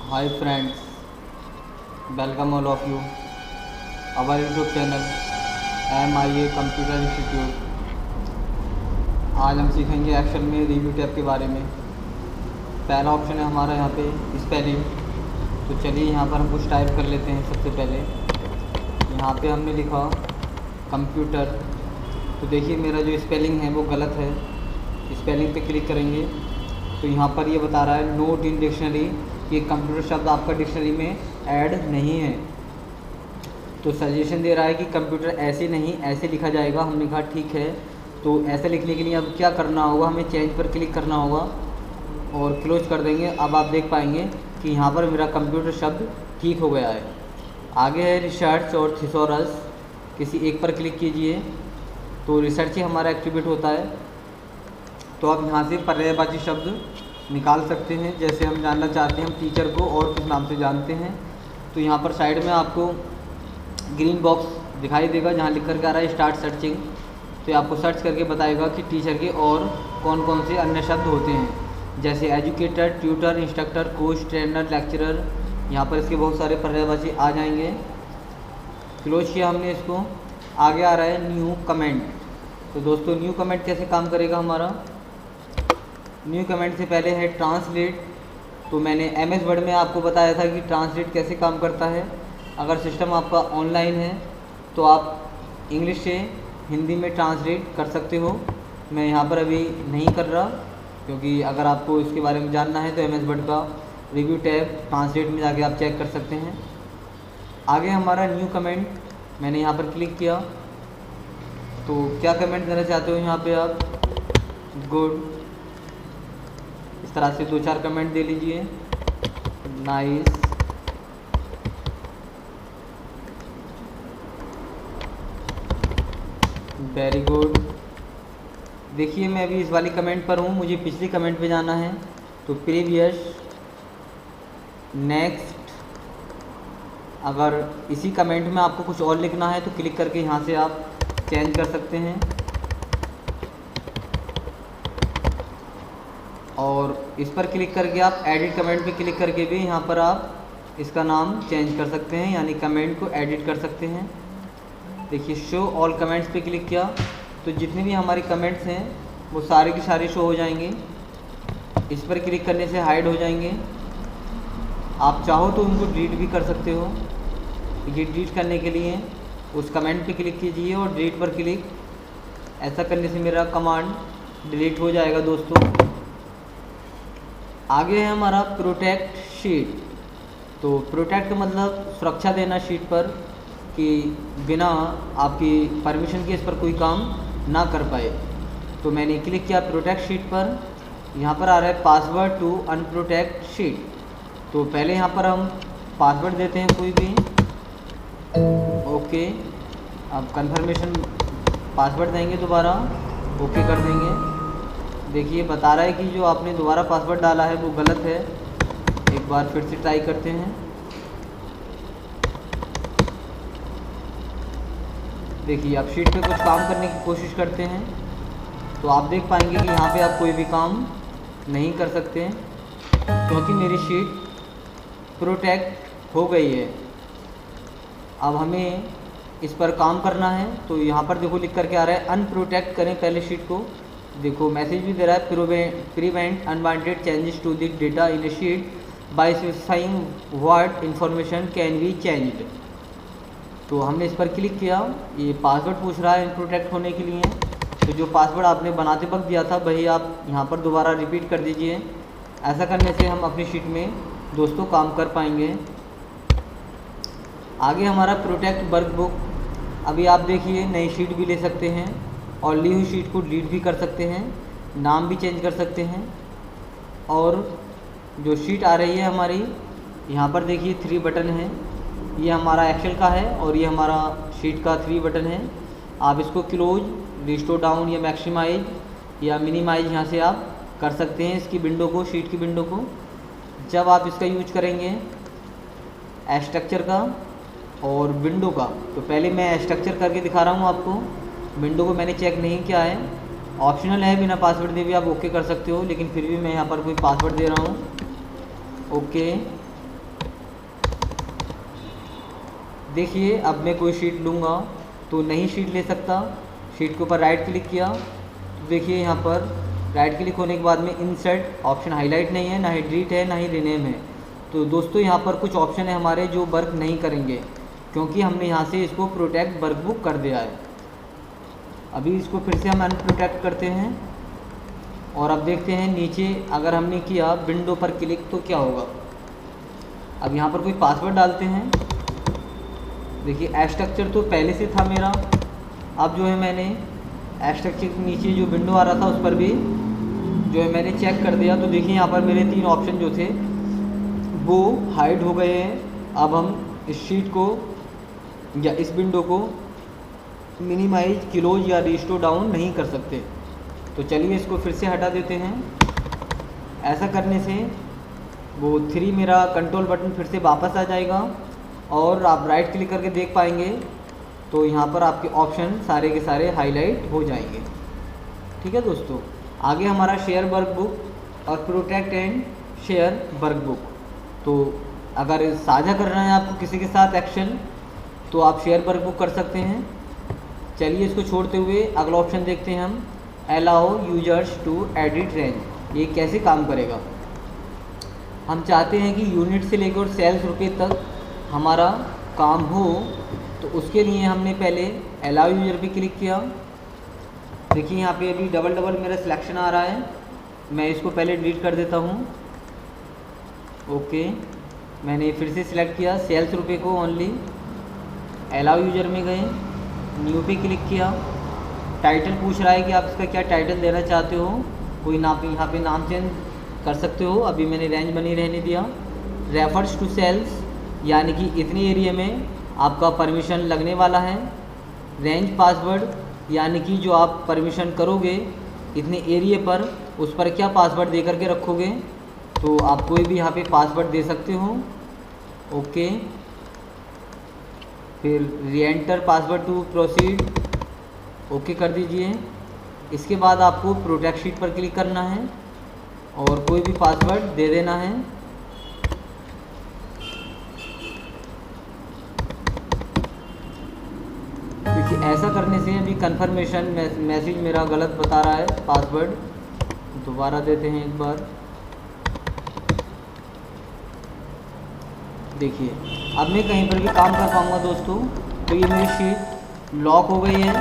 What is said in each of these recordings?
Hi friends, welcome all of you. Our YouTube channel MIA Computer Institute। आज हम सीखेंगे action में review tab के बारे में। पहला ऑप्शन है हमारा यहाँ पे स्पेलिंग। तो चलिए यहाँ पर हम कुछ टाइप कर लेते हैं। सबसे पहले यहाँ पे हमने लिखा कंप्यूटर। तो देखिए मेरा जो स्पेलिंग है वो गलत है। स्पेलिंग पे क्लिक करेंगे तो यहाँ पर ये बता रहा है नोट इन डिक्शनरी कि कंप्यूटर शब्द आपका डिक्शनरी में ऐड नहीं है। तो सजेशन दे रहा है कि कंप्यूटर ऐसे नहीं ऐसे लिखा जाएगा। हमने कहा ठीक है। तो ऐसे लिखने के लिए अब क्या करना होगा, हमें चेंज पर क्लिक करना होगा और क्लोज कर देंगे। अब आप देख पाएंगे कि यहाँ पर मेरा कंप्यूटर शब्द ठीक हो गया है। आगे है रिसर्च और थिसॉरस। किसी एक पर क्लिक कीजिए तो रिसर्च ही हमारा एक्टिवेट होता है। तो आप यहाँ से पर्यायवाची शब्द निकाल सकते हैं। जैसे हम जानना चाहते हैं हम टीचर को और किस नाम से जानते हैं, तो यहाँ पर साइड में आपको ग्रीन बॉक्स दिखाई देगा जहाँ लिख कर के आ रहा है स्टार्ट सर्चिंग। तो ये आपको सर्च करके बताएगा कि टीचर के और कौन कौन से अन्य शब्द होते हैं, जैसे educator, tutor, instructor, coach, trainer, lecturer. यहाँ पर इसके बहुत सारे पर्यायवाची आ जाएंगे। क्लोज किया हमने इसको। आगे आ रहा है न्यू कमेंट। तो दोस्तों न्यू कमेंट कैसे काम करेगा हमारा, न्यू कमेंट से पहले है ट्रांसलेट। तो मैंने MS वर्ड में आपको बताया था कि ट्रांसलेट कैसे काम करता है। अगर सिस्टम आपका ऑनलाइन है तो आप इंग्लिश से हिंदी में ट्रांसलेट कर सकते हो। मैं यहाँ पर अभी नहीं कर रहा, क्योंकि अगर आपको इसके बारे में जानना है तो MS वर्ड का रिव्यू टैब ट्रांसलेट में जाके आप चेक कर सकते हैं। आगे हमारा न्यू कमेंट, मैंने यहाँ पर क्लिक किया। तो क्या कमेंट देना चाहते हो यहाँ पे आप, गुड, इस तरह से 2-4 कमेंट दे लीजिए। Nice, very good. देखिए मैं अभी इस वाली कमेंट पर हूँ, मुझे पिछली कमेंट पे जाना है। तो प्रीवियस, नेक्स्ट। अगर इसी कमेंट में आपको कुछ और लिखना है तो क्लिक करके यहाँ से आप चेंज कर सकते हैं। और इस पर क्लिक करके आप एडिट कमेंट पे क्लिक करके भी यहाँ पर आप इसका नाम चेंज कर सकते हैं, यानी कमेंट को एडिट कर सकते हैं। देखिए शो ऑल कमेंट्स पे क्लिक किया तो जितने भी हमारे कमेंट्स हैं वो सारे के सारे शो हो जाएंगे। इस पर क्लिक करने से हाइड हो जाएंगे। आप चाहो तो उनको डिलीट भी कर सकते हो। ये डिलीट करने के लिए उस कमेंट पे क्लिक कीजिए और डिलीट पर क्लिक। ऐसा करने से मेरा कमांड डिलीट हो जाएगा दोस्तों। आगे है हमारा प्रोटेक्ट शीट। तो प्रोटेक्ट मतलब सुरक्षा देना शीट पर, कि बिना आपकी परमिशन के इस पर कोई काम ना कर पाए। तो मैंने क्लिक किया प्रोटेक्ट शीट पर। यहाँ पर आ रहा है पासवर्ड टू अनप्रोटेक्ट शीट। तो पहले यहाँ पर हम पासवर्ड देते हैं कोई भी। ओके, अब कंफर्मेशन पासवर्ड देंगे, दोबारा ओके कर देंगे। देखिए बता रहा है कि जो आपने दोबारा पासवर्ड डाला है वो गलत है। एक बार फिर से ट्राई करते हैं। देखिए आप शीट पे कुछ काम करने की कोशिश करते हैं तो आप देख पाएंगे कि यहाँ पे आप कोई भी काम नहीं कर सकते, क्योंकि मेरी शीट प्रोटेक्ट हो गई है। अब हमें इस पर काम करना है। तो यहाँ पर देखो लिख करके आ रहा है अनप्रोटेक्ट करें पहले शीट को। देखो मैसेज भी दे रहा है prevent unwanted changes to the data in a sheet by specifying what information can be changed. तो हमने इस पर क्लिक किया। ये पासवर्ड पूछ रहा है प्रोटेक्ट होने के लिए। तो जो पासवर्ड आपने बनाते वक्त दिया था वही आप यहाँ पर दोबारा रिपीट कर दीजिए। ऐसा करने से हम अपनी शीट में दोस्तों काम कर पाएंगे। आगे हमारा प्रोटेक्ट वर्कबुक। अभी आप देखिए नई शीट भी ले सकते हैं और ली हुई शीट को डिलीट भी कर सकते हैं, नाम भी चेंज कर सकते हैं। और जो शीट आ रही है हमारी, यहाँ पर देखिए 3 बटन है। ये हमारा एक्सेल का है और ये हमारा शीट का 3 बटन है। आप इसको क्लोज, रिस्टोर डाउन या मैक्सिमाइज या मिनिमाइज यहाँ से आप कर सकते हैं इसकी विंडो को, शीट की विंडो को। जब आप इसका यूज करेंगे स्ट्रक्चर का और विंडो का, तो पहले मैं स्ट्रक्चर करके दिखा रहा हूँ आपको। विंडो को मैंने चेक नहीं किया है, ऑप्शनल है, बिना पासवर्ड दे भी आप ओके कर सकते हो, लेकिन फिर भी मैं यहाँ पर कोई पासवर्ड दे रहा हूँ। ओके, देखिए अब मैं कोई शीट लूँगा तो नई शीट ले सकता, शीट के ऊपर राइट क्लिक किया तो देखिए यहाँ पर राइट क्लिक होने के बाद में इंसर्ट ऑप्शन हाईलाइट नहीं है, ना ही डिलीट है, ना ही रीनेम है। तो दोस्तों यहाँ पर कुछ ऑप्शन है हमारे जो वर्क नहीं करेंगे क्योंकि हमने यहाँ से इसको प्रोटेक्ट वर्कबुक कर दिया है। अभी इसको फिर से हम अनप्रोटेक्ट करते हैं और अब देखते हैं नीचे अगर हमने किया विंडो पर क्लिक तो क्या होगा। अब यहाँ पर कोई पासवर्ड डालते हैं। देखिए स्ट्रक्चर तो पहले से था मेरा, अब जो है मैंने स्ट्रक्चर के नीचे जो विंडो आ रहा था उस पर भी जो है मैंने चेक कर दिया। तो देखिए यहाँ पर मेरे 3 ऑप्शन जो थे वो हाइड हो गए हैं। अब हम इस शीट को या इस विंडो को मिनिमाइज, क्लोज या रिस्टोर डाउन नहीं कर सकते। तो चलिए इसको फिर से हटा देते हैं। ऐसा करने से वो 3 मेरा कंट्रोल बटन फिर से वापस आ जाएगा और आप राइट क्लिक करके देख पाएंगे तो यहाँ पर आपके ऑप्शन सारे के सारे हाईलाइट हो जाएंगे। ठीक है दोस्तों, आगे हमारा शेयर वर्कबुक और प्रोटेक्ट एंड शेयर वर्कबुक। तो अगर साझा करना है आपको किसी के साथ एक्शन तो आप शेयर वर्कबुक कर सकते हैं। चलिए इसको छोड़ते हुए अगला ऑप्शन देखते हैं हम, allow users to edit range. ये कैसे काम करेगा। हम चाहते हैं कि यूनिट से लेकर सेल्स रुपये तक हमारा काम हो, तो उसके लिए हमने पहले अलाउ यूजर पे क्लिक किया। देखिए यहाँ पे अभी डबल डबल मेरा सिलेक्शन आ रहा है, मैं इसको पहले डिलीट कर देता हूँ। ओके, मैंने फिर से सिलेक्ट किया सेल्स रुपये को ओनली। अलाउ यूजर में गए, न्यू पे क्लिक किया। टाइटल पूछ रहा है कि आप इसका क्या टाइटल देना चाहते हो, कोई नाम यहाँ पे नाम चेंज कर सकते हो। अभी मैंने रेंज बनी रहने दिया। रेफर्स टू सेल्स यानी कि इतने एरिया में आपका परमिशन लगने वाला है। रेंज पासवर्ड यानी कि जो आप परमिशन करोगे इतने एरिया पर उस पर क्या पासवर्ड दे करके रखोगे, तो आप कोई भी यहाँ पे पासवर्ड दे सकते हो। ओके, फिर reenter password to proceed, okay कर दीजिए। इसके बाद आपको प्रोटेक्ट शीट पर क्लिक करना है और कोई भी पासवर्ड दे देना है। देखिए ऐसा करने से अभी कंफर्मेशन मैसेज मेरा गलत बता रहा है पासवर्ड, दोबारा देते हैं एक बार। देखिए अब मैं कहीं पर भी काम कर पाऊँगा दोस्तों। तो ये मेरी शीट लॉक हो गई है,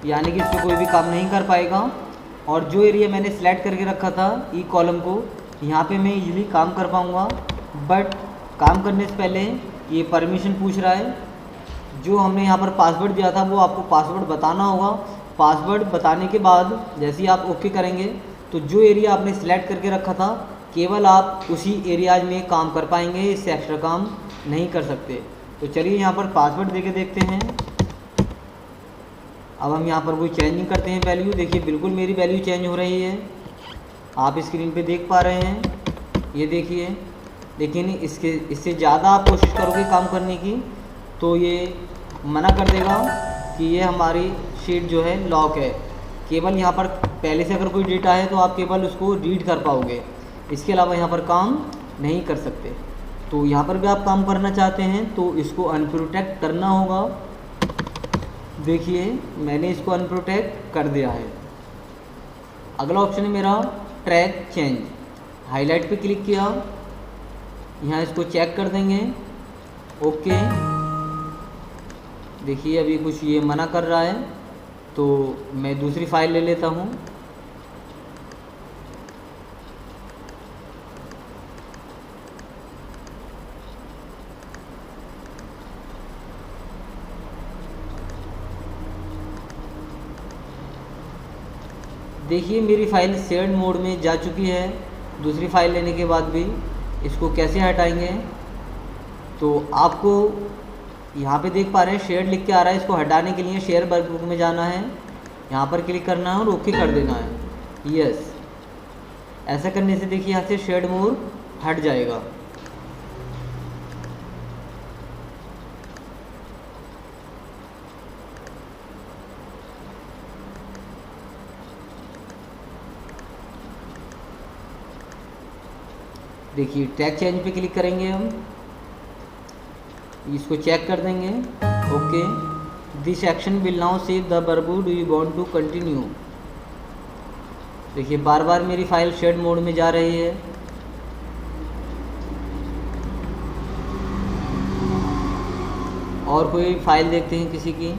यानी कि इस पर कोई भी काम नहीं कर पाएगा। और जो एरिया मैंने सेलेक्ट करके रखा था ई कॉलम को, यहाँ पे मैं इजीली काम कर पाऊँगा। बट काम करने से पहले ये परमिशन पूछ रहा है। जो हमने यहाँ पर पासवर्ड दिया था वो आपको पासवर्ड बताना होगा। पासवर्ड बताने के बाद जैसे ही आप ओके करेंगे तो जो एरिया आपने सेलेक्ट करके रखा था केवल आप उसी एरियाज में काम कर पाएंगे, इससे एक्स्ट्रा काम नहीं कर सकते। तो चलिए यहाँ पर पासवर्ड देके देखते हैं। अब हम यहाँ पर कोई चेंज नहीं करते हैं वैल्यू। देखिए बिल्कुल मेरी वैल्यू चेंज हो रही है, आप स्क्रीन पे देख पा रहे हैं, ये देखिए। लेकिन इससे ज़्यादा आप कोशिश करोगे काम करने की तो ये मना कर देगा कि ये हमारी शीट जो है लॉक है। केवल यहाँ पर पहले से अगर कोई डेटा है तो आप केवल उसको रीड कर पाओगे, इसके अलावा यहाँ पर काम नहीं कर सकते। तो यहाँ पर भी आप काम करना चाहते हैं तो इसको अनप्रोटेक्ट करना होगा। देखिए मैंने इसको अनप्रोटेक्ट कर दिया है। अगला ऑप्शन है मेरा ट्रैक चेंज। हाईलाइट पे क्लिक किया, यहाँ इसको चेक कर देंगे। ओके, देखिए अभी कुछ ये मना कर रहा है तो मैं दूसरी फाइल ले लेता हूँ। देखिए मेरी फ़ाइल शेयर्ड मोड में जा चुकी है। दूसरी फ़ाइल लेने के बाद भी इसको कैसे हटाएंगे, तो आपको यहाँ पे देख पा रहे हैं शेयर्ड लिख के आ रहा है। इसको हटाने के लिए शेयर वर्कबुक में जाना है, यहाँ पर क्लिक करना है और ओके कर देना है। यस, ऐसा करने से देखिए यहाँ से शेयर्ड मोड हट जाएगा। देखिए ट्रैक चेंज पे क्लिक करेंगे हम। इसको चेक कर देंगे। Okay, this action will now save the बर्बू, do you want to continue. देखिए बार बार मेरी फाइल शेड मोड में जा रही है। और कोई फाइल देखते हैं किसी की।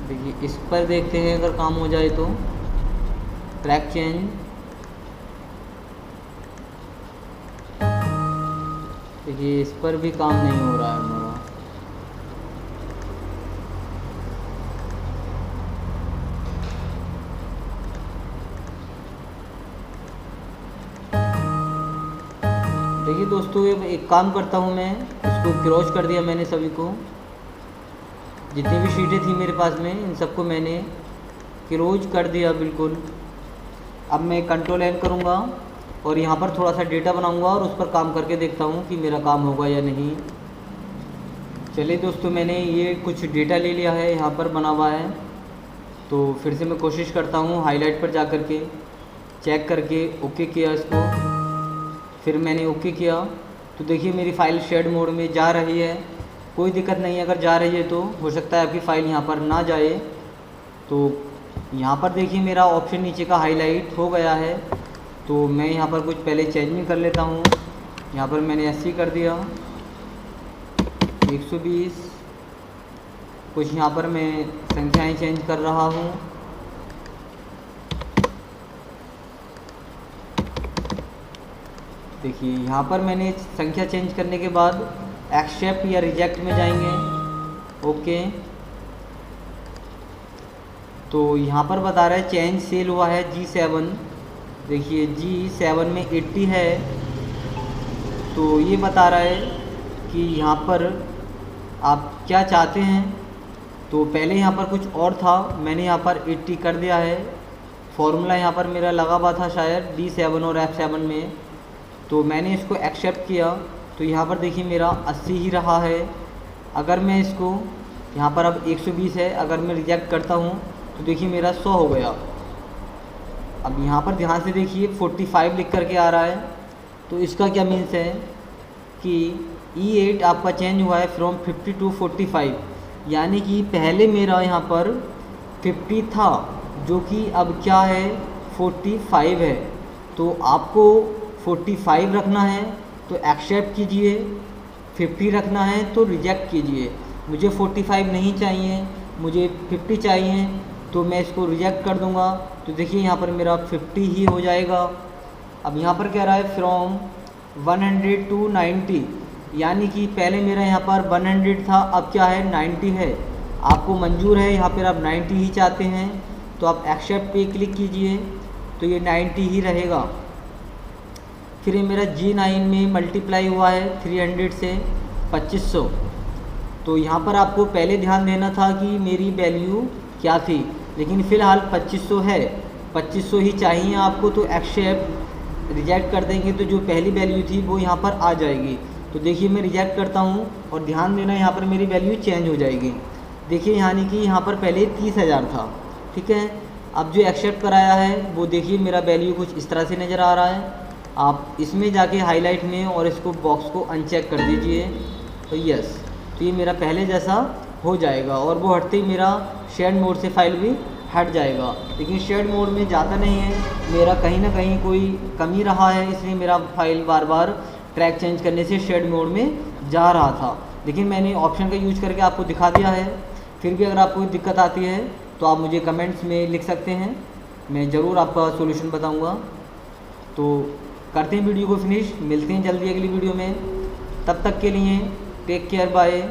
देखिए इस पर देखते हैं अगर काम हो जाए तो। ट्रैक चेंज, देखिए इस पर भी काम नहीं हो रहा है हमारा। देखिए दोस्तों, एक काम करता हूँ मैं, इसको क्रॉस कर दिया मैंने सभी को। जितनी भी शीटें थी मेरे पास में इन सबको मैंने क्रॉस कर दिया बिल्कुल। अब मैं कंट्रोल एन करूँगा और यहाँ पर थोड़ा सा डेटा बनाऊँगा और उस पर काम करके देखता हूँ कि मेरा काम होगा या नहीं। चलिए दोस्तों, मैंने ये कुछ डेटा ले लिया है, यहाँ पर बना हुआ है। तो फिर से मैं कोशिश करता हूँ हाईलाइट पर जा कर के चेक करके ओके किया इसको। फिर मैंने ओके किया तो देखिए मेरी फ़ाइल शेड मोड में जा रही है। कोई दिक्कत नहीं है, अगर जा रही है तो हो सकता है आपकी फ़ाइल यहाँ पर ना जाए। तो यहाँ पर देखिए मेरा ऑप्शन नीचे का हाईलाइट हो गया है। तो मैं यहाँ पर कुछ पहले चेंजिंग कर लेता हूँ। यहाँ पर मैंने 80 कर दिया, 120। कुछ यहाँ पर मैं संख्याएं चेंज कर रहा हूँ। देखिए यहाँ पर मैंने संख्या चेंज करने के बाद एक्सेप्ट या रिजेक्ट में जाएंगे। ओके, तो यहाँ पर बता रहा है चेंज सेल हुआ है G7। देखिए G7 में 80 है। तो ये बता रहा है कि यहाँ पर आप क्या चाहते हैं। तो पहले यहाँ पर कुछ और था, मैंने यहाँ पर 80 कर दिया है। फॉर्मूला यहाँ पर मेरा लगा हुआ था शायद D7 और F7 में, तो मैंने इसको एक्सेप्ट किया। तो यहाँ पर देखिए मेरा 80 ही रहा है। अगर मैं इसको यहाँ पर अब 120 है, अगर मैं रिजेक्ट करता हूँ तो देखिए मेरा 100 हो गया। अब यहाँ पर ध्यान से देखिए 45 लिख करके आ रहा है। तो इसका क्या मीन्स है कि E8 आपका चेंज हुआ है फ्रॉम 50 टू 45, यानी कि पहले मेरा यहाँ पर 50 था जो कि अब क्या है 45 है। तो आपको 45 रखना है तो एक्सेप्ट कीजिए, 50 रखना है तो रिजेक्ट कीजिए। मुझे 45 नहीं चाहिए, मुझे 50 चाहिए, तो मैं इसको रिजेक्ट कर दूंगा। तो देखिए यहाँ पर मेरा 50 ही हो जाएगा। अब यहाँ पर कह रहा है फ्रॉम 100 टू 90, यानी कि पहले मेरा यहाँ पर 100 था, अब क्या है 90 है। आपको मंजूर है, यहाँ पर आप 90 ही चाहते हैं तो आप एक्सेप्ट पे क्लिक कीजिए, तो ये 90 ही रहेगा। फिर ये मेरा G9 में मल्टीप्लाई हुआ है 300 से 2500। तो यहाँ पर आपको पहले ध्यान देना था कि मेरी वैल्यू क्या थी, लेकिन फ़िलहाल 2500 है, 2500 ही चाहिए आपको। तो एक्सेप्ट रिजेक्ट कर देंगे तो जो पहली वैल्यू थी वो यहाँ पर आ जाएगी। तो देखिए मैं रिजेक्ट करता हूँ और ध्यान देना यहाँ पर मेरी वैल्यू चेंज हो जाएगी। देखिए यानी कि यहाँ पर पहले 30,000 था, ठीक है। अब जो एक्सेप्ट कराया है वो देखिए मेरा वैल्यू कुछ इस तरह से नज़र आ रहा है। आप इसमें जाके हाईलाइट में और इसको बॉक्स को अनचेक कर दीजिए तो यस, तो ये मेरा पहले जैसा हो जाएगा और वो हटते ही मेरा शेड मोड से फाइल भी हट जाएगा। लेकिन शेड मोड में जाता नहीं है, मेरा कहीं ना कहीं कोई कमी रहा है, इसलिए मेरा फाइल बार बार ट्रैक चेंज करने से शेड मोड में जा रहा था। लेकिन मैंने ऑप्शन का यूज करके आपको दिखा दिया है। फिर भी अगर आपको कोई दिक्कत आती है तो आप मुझे कमेंट्स में लिख सकते हैं, मैं ज़रूर आपका सॉल्यूशन बताऊंगा। तो करते हैं वीडियो को फिनिश, मिलते हैं जल्दी अगली वीडियो में। तब तक के लिए टेक केयर, बाय।